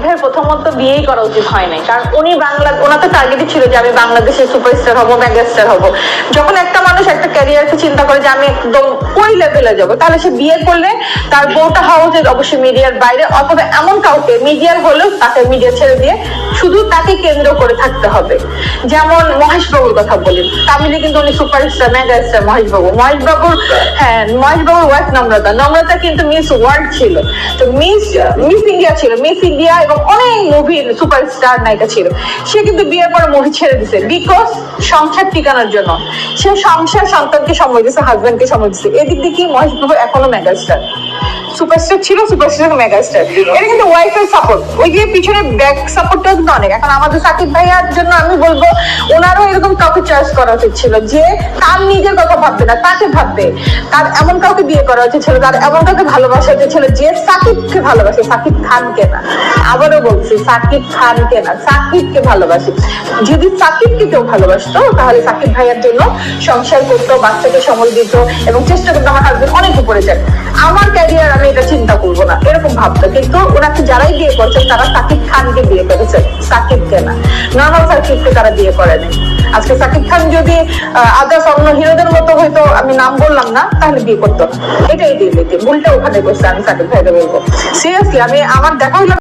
ভাইয়ের প্রথমত বিয়েই করা উচিত হয় নাই, কারণ উনি ওনার তো টার্গেটই ছিল যে আমি বাংলাদেশের সুপারস্টার হব, মেগাস্টার হব। যখন একটা মানুষ একটা ক্যারিয়ারকে চিন্তা করে যে আমি একদম ওই লেভেলে যাবো, তাহলে সে বিয়ে করলে তার বউটা হওয়া উচিত অবশ্যই মিডিয়ার বাইরে, অথবা এমন কাউকে মিডিয়ার হলেও তাকে মিডিয়া ছেড়ে দিয়ে শুধু তাকে কেন্দ্র করে থাকতে হবে। যেমন মহেশ বাবুর কথা বলি, তামিলে কিন্তু উনি সুপারস্টার, মেগাস্টার মহেশ বাবু। হ্যাঁ, মহেশ বাবুর ওয়াইফ নম্রতা কিন্তু মিস ওয়ার্ল্ড ছিল, তো মিস ইন্ডিয়া ছিল, মিস ইন্ডিয়া এবং অনেক মুভির সুপারস্টার নায়িকা ছিল। সে কিন্তু বিয়ের পরে মুভি ছেড়ে দিছে বিকজ সংসার টিকানোর জন্য। সে সংসার, সন্তানকে সময় দিচ্ছে, হাজবেন্ডকে সময় দিচ্ছে। এদিক দিয়ে কি মহেশ বাবু এখনো মেগাস্টার, সুপারস্টার ছিল, সুপারস্টার মেগাস্টার। এটা কিন্তু ওয়াইফের সাপোর্ট, ওই যে পিছনে ব্যাক সাপোর্টটা কিন্তু অনেক। এখন আমাদের সাকিব ভাইয়ার জন্য আমি বলবো ওনারও এরকম কাউকে চয়েস করা উচিত ছিল যে তার নিজের কথা ভাববে না, তাকে ভাববে। তার এমন কাউকে বিয়ে করা উচিত ছিল, তার এমন কাউকে ভালোবাসা উচিত ছিল যে সাকিবকে ভালোবাসে, সাকিব খানকে না। আবারও বলছি, সাকিব খানকে না, সাকিবকে ভালোবাসে। যদি সাকিবকে কেউ ভালোবাসতো তাহলে সাকিব ভাইয়ার জন্য সংসার করতো, বাচ্চাকে সময় দিত এবং চেষ্টা করতো আমার হাজবেন্ড অনেক উপরে যায়, আমার ক্যারিয়ার আমি এটা চিন্তা করবো না, এরকম ভাবতো। কিন্তু ওনাকে যারাই বিয়ে করছেন তারা সাকিব খানকে বিয়ে করেছে, সাকিবকে না। নর্মাল সাকিবকে তারা বিয়ে করেনি। আজকে সাকিব খান যদি আদার্স অন্য হিরোদের মতো হয়তো, আমি নাম বললাম না, তাহলে বিয়ে করতো না। এটাই রিয়েলিটি, ভুলটা ওখানে করছে। আমি সাকিব ভাইকে বলবো সিরিয়াসলি, আমার দেখা হলো